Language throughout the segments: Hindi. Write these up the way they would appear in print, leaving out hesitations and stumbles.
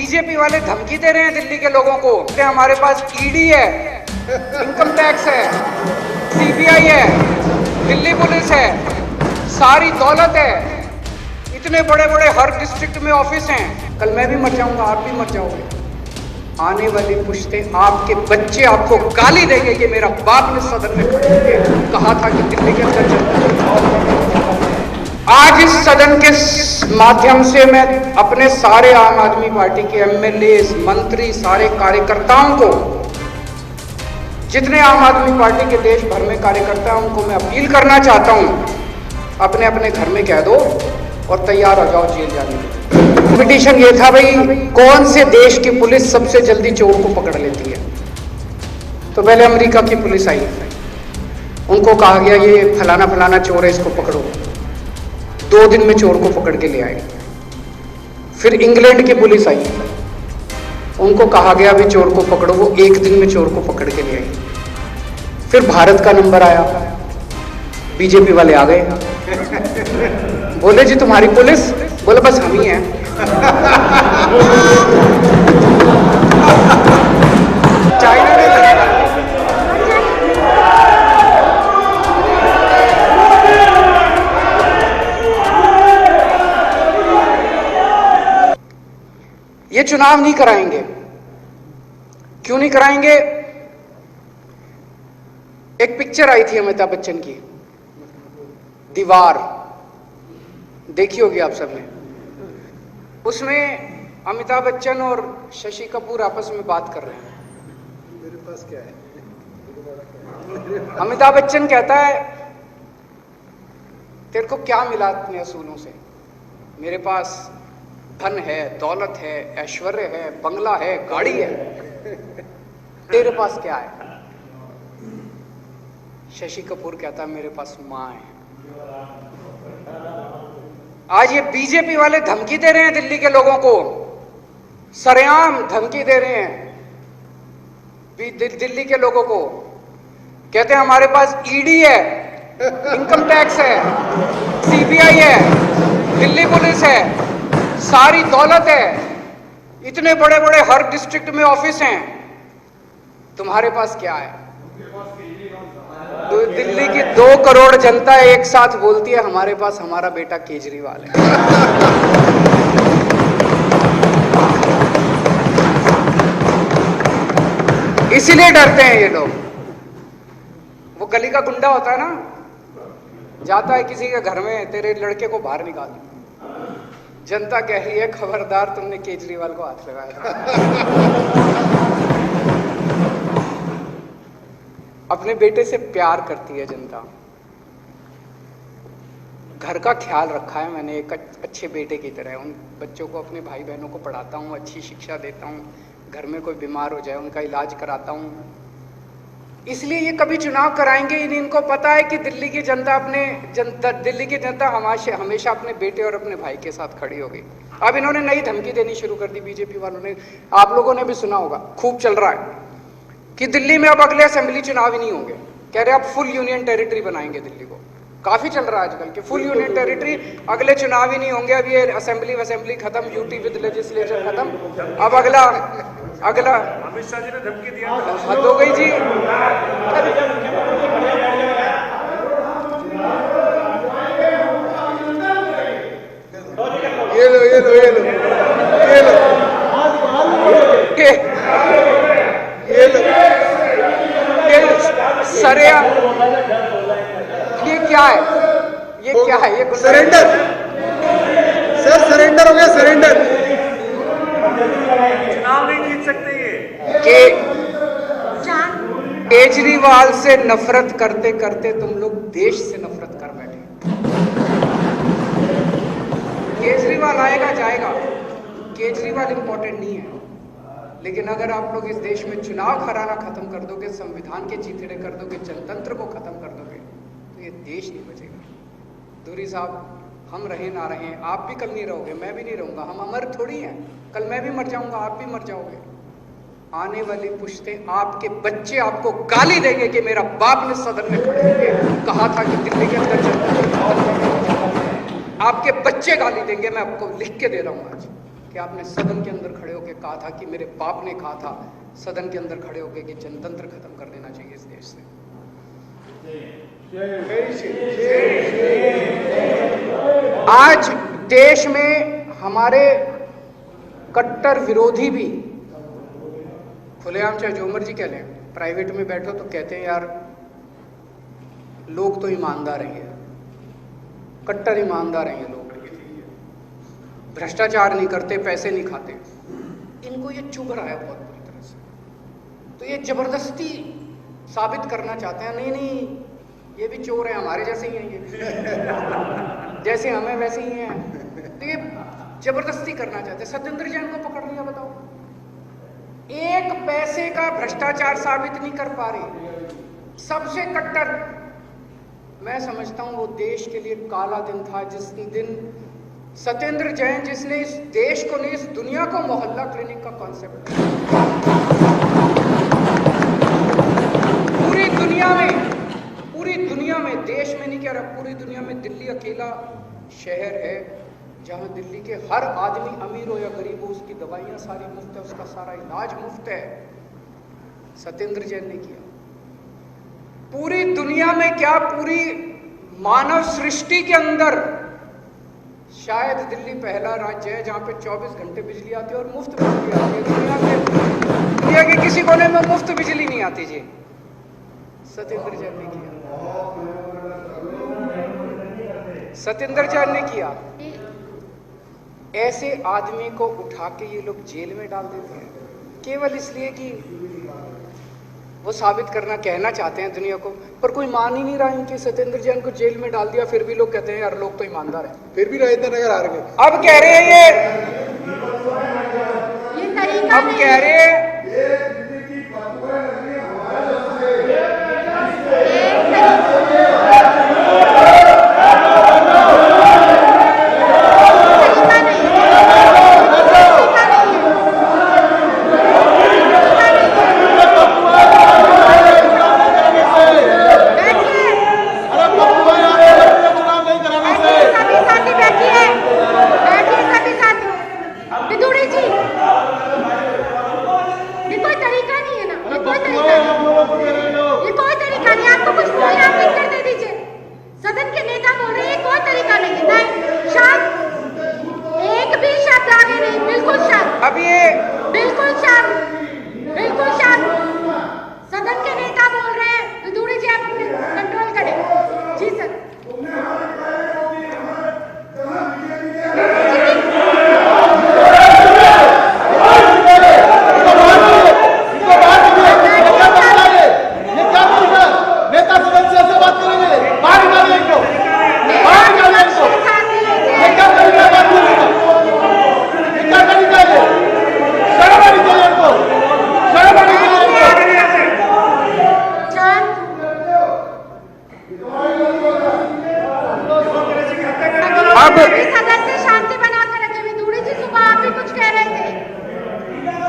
बीजेपी वाले धमकी दे रहे हैं दिल्ली के लोगों को कि हमारे पास ईडी है, इनकम टैक्स है, सीबीआई है, दिल्ली पुलिस है, सारी दौलत है, इतने बड़े बड़े हर डिस्ट्रिक्ट में ऑफिस हैं। कल मैं भी मर जाऊंगा, आप भी मर जाओगे। आने वाली पुश्तें, आपके बच्चे आपको गाली देंगे कि मेरा बाप ने सदन में खड़े होकर कहा था कि दिल्ली के अंदर चलता। आज इस सदन के माध्यम से मैं अपने सारे आम आदमी पार्टी के एमएलए, मंत्री, सारे कार्यकर्ताओं को, जितने आम आदमी पार्टी के देश भर में कार्यकर्ता हैं, उनको मैं अपील करना चाहता हूं, अपने अपने घर में कह दो और तैयार हो जाओ जेल जाने के। कंपटीशन ये था भाई, कौन से देश की पुलिस सबसे जल्दी चोर को पकड़ लेती है। तो पहले अमेरिका की पुलिस आई, उनको कहा गया ये फलाना फलाना चोर है, इसको पकड़ो। 2 दिन में चोर को पकड़ के ले आए। फिर इंग्लैंड की पुलिस आई, उनको कहा गया भी चोर को पकड़ो, वो 1 दिन में चोर को पकड़ के ले आई। फिर भारत का नंबर आया, बीजेपी वाले आ गए, बोले जी तुम्हारी पुलिस, बोले बस हम ही हैं। चाइना ने ये चुनाव नहीं कराएंगे। क्यों नहीं कराएंगे? एक पिक्चर आई थी अमिताभ बच्चन की, दीवार, देखी होगी आप सबने। उसमें अमिताभ बच्चन और शशि कपूर आपस में बात कर रहे हैं। मेरे पास क्या है? अमिताभ बच्चन कहता है तेरे को क्या मिला अपने असूलों से? मेरे पास धन है, दौलत है, ऐश्वर्य है, बंगला है, गाड़ी है, तेरे पास क्या है? शशि कपूर कहता है मेरे पास मां है। आज ये बीजेपी वाले धमकी दे रहे हैं दिल्ली के लोगों को, सरेआम धमकी दे रहे हैं दिल्ली के लोगों को। कहते हैं हमारे पास ईडी है, इनकम टैक्स है, सीबीआई है, दिल्ली पुलिस है, सारी दौलत है, इतने बड़े बड़े हर डिस्ट्रिक्ट में ऑफिस हैं, तुम्हारे पास क्या है? तो दिल्ली की 2 करोड़ जनता एक साथ बोलती है हमारे पास हमारा बेटा केजरीवाल है। इसीलिए डरते हैं ये लोग। वो गली का गुंडा होता है ना, जाता है किसी के घर में, तेरे लड़के को बाहर निकाल, जनता कह रही है खबरदार तुमने केजरीवाल को हाथ लगाया। अपने बेटे से प्यार करती है जनता। घर का ख्याल रखा है मैंने एक अच्छे बेटे की तरह। उन बच्चों को, अपने भाई बहनों को पढ़ाता हूँ, अच्छी शिक्षा देता हूँ, घर में कोई बीमार हो जाए उनका इलाज कराता हूँ। इसलिए ये कभी चुनाव कराएंगे ही नहीं। इनको पता है कि दिल्ली की जनता दिल्ली की जनता हमेशा अपने बेटे और अपने भाई के साथ खड़ी होगी। अब इन्होंने नई धमकी देनी शुरू कर दी बीजेपी वालों ने। आप लोगों ने भी सुना होगा, खूब चल रहा है कि दिल्ली में अब अगले असेंबली चुनाव ही नहीं होंगे। कह रहे अब फुल यूनियन टेरिटरी बनाएंगे दिल्ली को। काफी चल रहा है आजकल कि फुल यूनियन टेरिटरी, अगले चुनाव ही नहीं होंगे। अब ये असेंबली खत्म, यूटी विद लेजिस्लेचर खत्म, अब अगला अमित शाह जी ने धमकी दिया, हद हो गई जी। ये लो ये लो ये लो ये लो सरेया, ये क्या है? ये क्या है? ये सरेंडर, सर सरेंडर हो गया, सरेंडर। चुनाव नहीं जीत सकते ये। केजरीवाल से नफरत करते करते तुम लोग देश से नफरत कर बैठे। केजरीवाल आएगा जाएगा, केजरीवाल इंपॉर्टेंट नहीं है, लेकिन अगर आप लोग इस देश में चुनाव कराना खत्म कर दोगे, संविधान के चीथड़े कर दोगे, जनतंत्र को खत्म कर दोगे, तो ये देश नहीं बचेगा। दूरी साहब, हम रहे ना रहे, आप भी कल नहीं रहोगे, मैं भी नहीं रहूंगा, हम अमर थोड़ी हैं। कल मैं भी मर जाऊंगा, आप भी मर जाओगे। आने वाली पुश्तें, आपके बच्चे आपको गाली देंगे कि मेरा बाप ने सदन में खड़े होकर कहा था कि दिल्ली के अंदर चलता। आपके बच्चे गाली देंगे, मैं आपको लिख के दे रहा हूं आज। कि आपने सदन के अंदर खड़े होकर कहा था कि मेरे बाप ने कहा था सदन के अंदर खड़े होकर कि जनतंत्र खत्म कर देना चाहिए इस देश से। आज देश में हमारे कट्टर विरोधी भी खुलेआम, चाहे जो मर्जी कह लें, प्राइवेट में बैठो तो कहते हैं यार लोग तो ईमानदार हैं, कट्टर ईमानदार हैं ये लोग, भ्रष्टाचार नहीं करते, पैसे नहीं खाते। इनको ये चुभ रहा है बहुत बुरी तरह से, तो ये जबरदस्ती साबित करना चाहते हैं नहीं नहीं ये भी चोर है, हमारे जैसे ही हैं ये जैसे हमें वैसे ही हैं। तो ये जबरदस्ती करना चाहते हैं। सत्येंद्र जैन को पकड़ लिया, बताओ, एक पैसे का भ्रष्टाचार साबित नहीं कर पा रहे, सबसे कट्टर। मैं समझता हूं वो देश के लिए काला दिन था जिस दिन सत्येंद्र जैन, जिसने इस देश को नहीं इस दुनिया को मोहल्ला क्लिनिक का कॉन्सेप्ट, पूरी दुनिया में, देश में नहीं कह रहा, पूरी दुनिया में दिल्ली अकेला शहर है जहां दिल्ली के हर आदमी, अमीर हो या गरीब हो, उसकी दवाइयां सारी मुफ्त है, उसका सारा इलाज मुफ्त है। सत्येंद्र जैन ने किया। पूरी दुनिया में क्या, पूरी मानव सृष्टि के अंदर शायद दिल्ली पहला राज्य है जहां पे 24 घंटे बिजली आती है और मुफ्त बिजली आती है। दुनिया के किसी कोने में मुफ्त बिजली नहीं आती जी, सत्येंद्र जैन ने किया। सत्येंद्र जैन ने किया। ऐसे आदमी को उठा के ये लोग जेल में डाल देते हैं केवल इसलिए कि वो साबित करना, कहना चाहते हैं दुनिया को, पर कोई मान ही नहीं रहा इनके। सत्येंद्र जैन को जेल में डाल दिया, फिर भी लोग कहते हैं यार लोग तो ईमानदार हैं, फिर भी राजनीति नगर हार गए। अब कह रहे हैं अब कह रहे हैं सदस्य शांति बनाकर रखे। विदुड़ी जी सुबह आप भी कुछ कह रहे थे,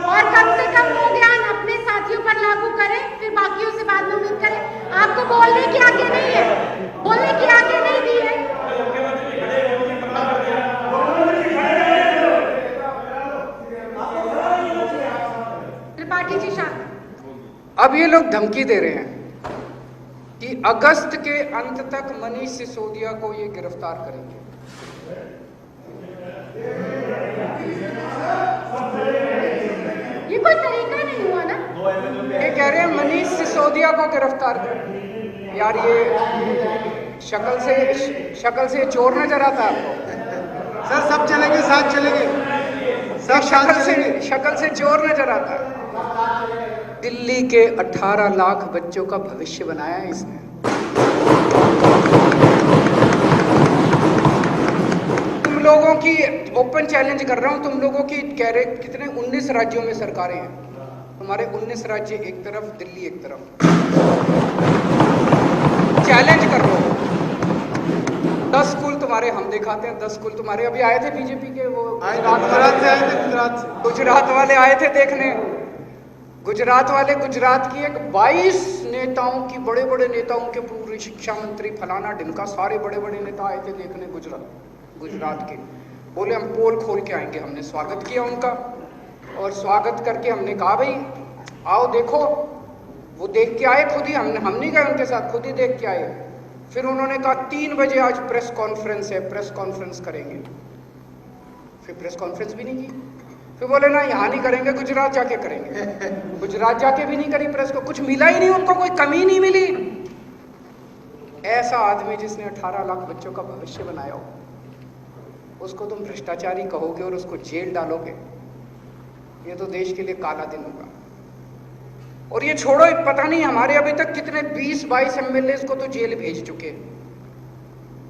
और कम से कम वो ज्ञान अपने साथियों पर लागू करें, फिर बाकियों से बाद में उम्मीद करें। आपको बोलने की आगे नहीं है, बोलने की आगे नहीं दी है। त्रिपाठी जी शांत। अब ये लोग धमकी दे रहे हैं कि अगस्त के अंत तक मनीष सिसोदिया को ये गिरफ्तार करेंगे। ये कोई तरीका नहीं हुआ ना। ये कह रहे हैं मनीष सिसोदिया को गिरफ्तार कर। यार ये शक्ल से चोर नजर आता है आपको? सर सब चलेंगे, साथ चलेंगे, सब शक्ल से चोर नजर आता है। दिल्ली के 18 लाख बच्चों का भविष्य बनाया है इसने। तुम लोगों की ओपन चैलेंज कर रहा हूं, तुम लोगों की कह रहे कितने 19 राज्यों में सरकारें हैं, तुम्हारे 19 राज्य एक तरफ, दिल्ली एक तरफ। चैलेंज कर लो। 10 स्कूल तुम्हारे हम दिखाते हैं, 10 स्कूल तुम्हारे। अभी आए थे बीजेपी के वो गुजरात वाले आए थे देखने। गुजरात वाले, गुजरात की एक 22 नेताओं की, बड़े बड़े नेताओं के, पूर्व शिक्षा मंत्री फलाना ढिमका, सारे बड़े बड़े नेता आए थे देखने गुजरात के। बोले हम पोल खोल के आएंगे। हमने स्वागत किया उनका, और स्वागत करके हमने कहा भाई आओ देखो। वो देख के आए खुद ही, हम नहीं गए उनके साथ, खुद ही देख के आए। फिर उन्होंने कहा 3 बजे आज प्रेस कॉन्फ्रेंस है, प्रेस कॉन्फ्रेंस करेंगे। फिर प्रेस कॉन्फ्रेंस भी नहीं की। फिर बोले ना यहाँ नहीं करेंगे, गुजरात जाके करेंगे। गुजरात जाके भी नहीं करी प्रेस को, कुछ मिला ही नहीं उनको, कोई कमी नहीं मिली। ऐसा आदमी जिसने 18 लाख बच्चों का भविष्य बनाया हो, उसको तुम भ्रष्टाचारी कहोगे और उसको जेल डालोगे, ये तो देश के लिए काला दिन होगा। और ये छोड़ो, पता नहीं हमारे अभी तक कितने 20-22 एमएलए को तो जेल भेज चुके।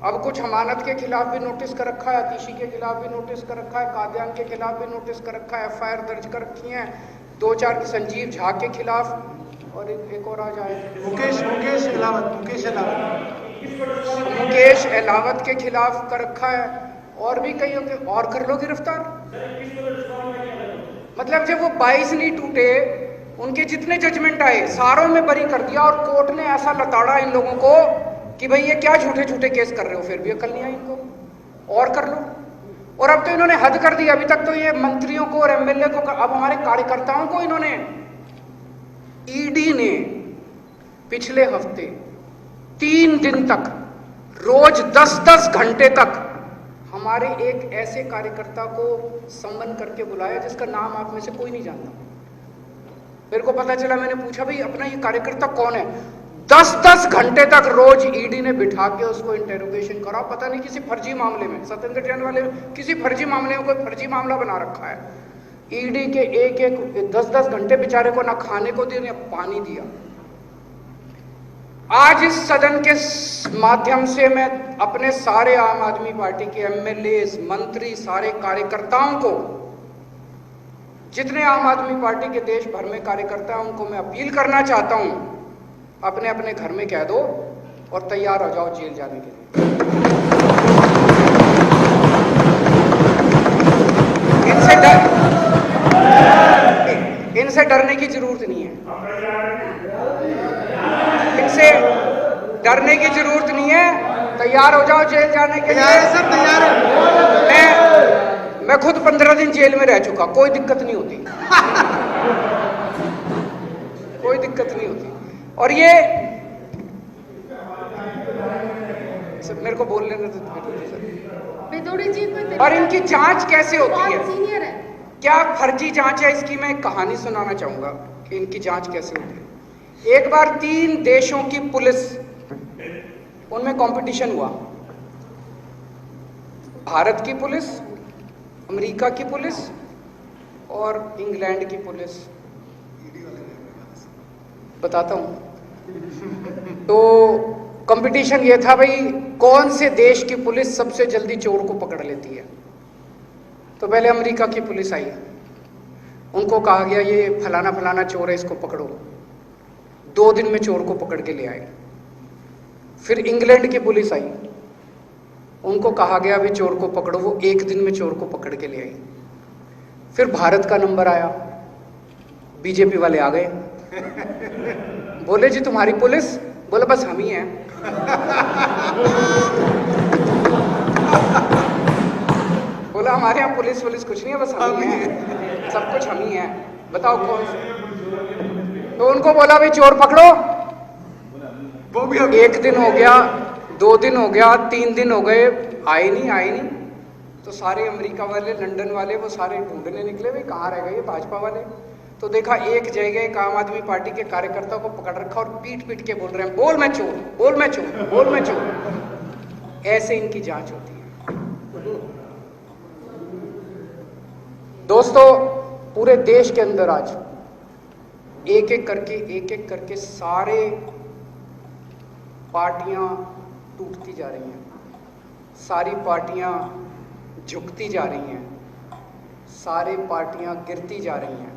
अब कुछ हमानत के खिलाफ भी नोटिस कर रखा है, आतिशी के खिलाफ भी नोटिस कर रखा है, कादियान के खिलाफ भी नोटिस कर रखा है, एफआईआर दर्ज कर रखी है 2-4 की संजीव झा के खिलाफ, और एक और आ जाए मुकेश अहलावत के खिलाफ कर रखा है, और भी कई और कर लो गिरफ्तार। मतलब जब वो 22 नहीं टूटे, उनके जितने जजमेंट आए सारों में बरी कर दिया, और कोर्ट ने ऐसा लताड़ा इन लोगों को कि भाई ये क्या झूठे झूठे केस कर रहे हो, फिर भी अकल नहीं आई इनको, और कर लो। और अब तो इन्होंने हद कर दी। अभी तक तो ये मंत्रियों को और एमएलए को, अब हमारे कार्यकर्ताओं को इन्होंने, ईडी ने पिछले हफ्ते 3 दिन तक रोज 10-10 घंटे तक हमारे एक ऐसे कार्यकर्ता को सम्मन करके बुलाया जिसका नाम आप में से कोई नहीं जानता। मेरे को पता चला, मैंने पूछा भाई अपना ये कार्यकर्ता कौन है। 10-10 घंटे तक रोज ईडी ने बिठा के उसको इंटेरोगेशन करा, पता नहीं किसी फर्जी मामले में, सत्येंद्र जैन वाले किसी फर्जी मामले में कोई फर्जी मामला बना रखा है। ईडी के एक 10-10 घंटे बेचारे को ना खाने को दिया ना पानी दिया। आज इस सदन के माध्यम से मैं अपने सारे आम आदमी पार्टी के एमएलए, मंत्री, सारे कार्यकर्ताओं को, जितने आम आदमी पार्टी के देश भर में कार्यकर्ता हैं, उनको मैं अपील करना चाहता हूं, अपने अपने घर में कह दो और तैयार हो जाओ जेल जाने के लिए। इनसे डरने की जरूरत नहीं है, इनसे डरने की जरूरत नहीं है। तैयार हो जाओ जेल जाने के लिए। सब तैयार है। मैं खुद 15 दिन जेल में रह चुका, कोई दिक्कत नहीं होती। कोई दिक्कत नहीं होती। और ये सब मेरे को बोल लेने दो। और इनकी जांच कैसे होती है, क्या फर्जी जांच है, इसकी मैं एक कहानी सुनाना चाहूंगा कि इनकी जांच कैसे होती है। एक बार 3 देशों की पुलिस, उनमें कंपटीशन हुआ। भारत की पुलिस, अमेरिका की पुलिस और इंग्लैंड की पुलिस। बताता हूं। तो कंपटीशन ये था भाई, कौन से देश की पुलिस सबसे जल्दी चोर को पकड़ लेती है। तो पहले अमेरिका की पुलिस आई, उनको कहा गया ये फलाना फलाना चोर है, इसको पकड़ो। 2 दिन में चोर को पकड़ के ले आए। फिर इंग्लैंड की पुलिस आई, उनको कहा गया भी चोर को पकड़ो, वो 1 दिन में चोर को पकड़ के ले आई। फिर भारत का नंबर आया, बीजेपी वाले आ गए, बोले जी तुम्हारी पुलिस, बोले बस हम ही हैं। बोला हमारे यहाँ पुलिस कुछ नहीं है, बस हम ही हैं, सब कुछ हम ही हैं, बताओ कौन से। तो उनको बोला भाई चोर पकड़ो, वो भी 1 दिन हो गया, 2 दिन हो गया, 3 दिन हो गए, आए नहीं। तो सारे अमेरिका वाले, लंदन वाले, वो सारे ढूंढने निकले भाई कहाँ रह गए भाजपा वाले। तो देखा एक जगह एक आम आदमी पार्टी के कार्यकर्ता को पकड़ रखा और पीट के बोल रहे हैं बोल मैं चोर, बोल मैं चोर, बोल मैं चोर। ऐसे इनकी जांच होती है। दोस्तों, पूरे देश के अंदर आज एक एक करके सारे पार्टियां टूटती जा रही हैं, सारी पार्टियां झुकती जा रही हैं, सारी पार्टियां गिरती जा रही हैं।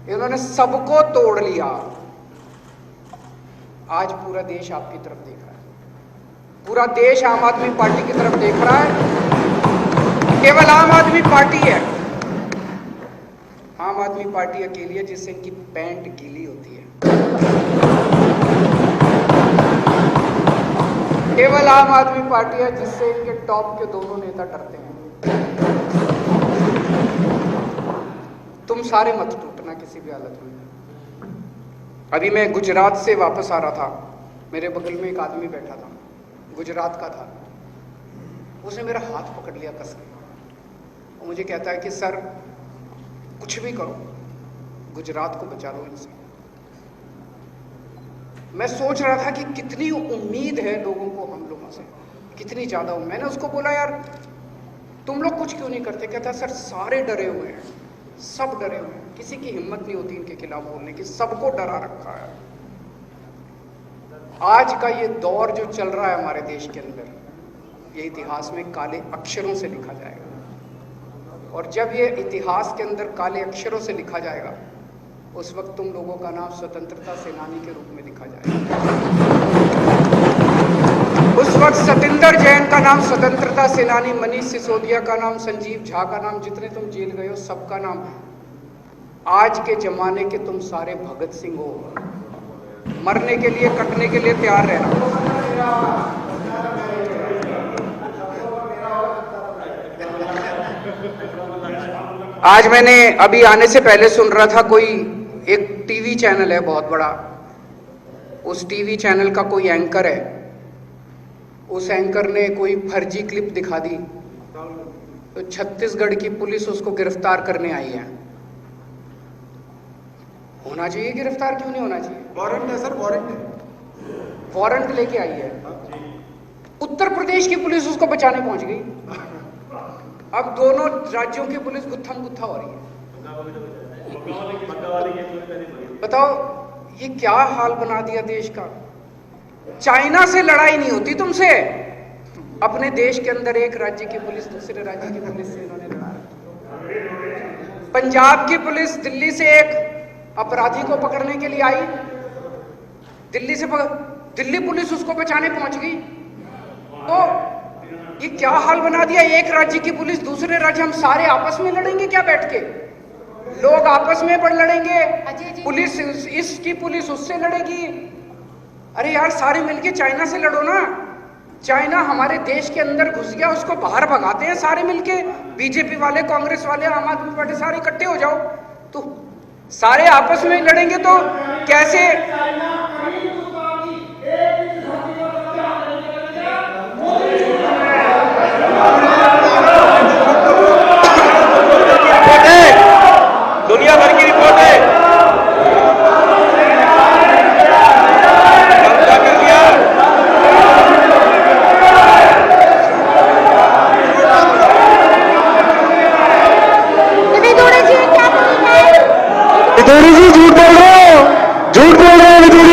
इन्होंने सबको तोड़ लिया। आज पूरा देश आपकी तरफ देख रहा है, पूरा देश आम आदमी पार्टी की तरफ देख रहा है। केवल आम आदमी पार्टी है, आम आदमी पार्टी अकेली है जिससे इनकी पैंट गीली होती है। केवल आम आदमी पार्टी है जिससे इनके टॉप के दोनों नेता डरते हैं। तुम सारे मत टूटना किसी भी हालत में। अभी मैं गुजरात से वापस आ रहा था, मेरे बगल में एक आदमी बैठा था, गुजरात का था। उसने मेरा हाथ पकड़ लिया कस के और मुझे कहता है कि सर कुछ भी करो, गुजरात को बचा लो इनसे। मैं सोच रहा था कि कितनी उम्मीद है लोगों को हम लोगों से, कितनी ज्यादा। मैंने उसको बोला यार तुम लोग कुछ क्यों नहीं करते? कहता सर सारे डरे हुए हैं, सब डरे हुए हैं, किसी की हिम्मत नहीं होती इनके खिलाफ बोलने की, सबको डरा रखा है। आज का ये दौर जो चल रहा है हमारे देश के अंदर, ये इतिहास में काले अक्षरों से लिखा जाएगा। और जब ये इतिहास के अंदर काले अक्षरों से लिखा जाएगा, उस वक्त तुम लोगों का नाम स्वतंत्रता सेनानी के रूप में लिखा जाएगा। उस वक्त सतिंदर जैन का नाम स्वतंत्रता सेनानी, मनीष सिसोदिया का नाम, संजीव झा का नाम, जितने तुम जेल गए हो सबका नाम। आज के जमाने के तुम सारे भगत सिंह हो, मरने के लिए कटने के लिए तैयार रहना। आज मैंने अभी आने से पहले सुन रहा था, कोई एक टीवी चैनल है बहुत बड़ा, उस टीवी चैनल का कोई एंकर है, उस एंकर ने कोई फर्जी क्लिप दिखा दी तो छत्तीसगढ़ की पुलिस उसको गिरफ्तार करने आई है। होना चाहिए गिरफ्तार, क्यों नहीं होना चाहिए? वारंट है सर, वारंट है, वारंट लेके आई है। उत्तर प्रदेश की पुलिस उसको बचाने पहुंच गई। अब दोनों राज्यों की पुलिस गुत्थम गुत्था हो रही है। बताओ ये क्या हाल बना दिया देश का। चाइना से लड़ाई नहीं होती तुमसे, अपने देश के अंदर एक राज्य की पुलिस दूसरे राज्य की पुलिस से इन्होंने लड़ा रखा। पंजाब की पुलिस दिल्ली से एक अपराधी को पकड़ने के लिए आई, दिल्ली पुलिस उसको बचाने पहुंच गई। तो ये क्या हाल बना दिया, एक राज्य की पुलिस दूसरे राज्य, हम सारे आपस में लड़ेंगे क्या बैठ के? लोग आपस में पर लड़ेंगे, पुलिस इसकी पुलिस उससे लड़ेगी। अरे यार सारे मिलके चाइना से लड़ो ना। चाइना हमारे देश के अंदर घुस गया, उसको बाहर भगाते हैं सारे मिलके, बीजेपी वाले, कांग्रेस वाले, आम आदमी पार्टी, सारे इकट्ठे हो जाओ। तो सारे आपस में लड़ेंगे तो कैसे? दुनिया भर की रिपोर्ट है। विदुरी जी क्या बोल रहे हैं? विदुरी जी झूठ बोल रहे हो, झूठ बोल रहे हो विदुरी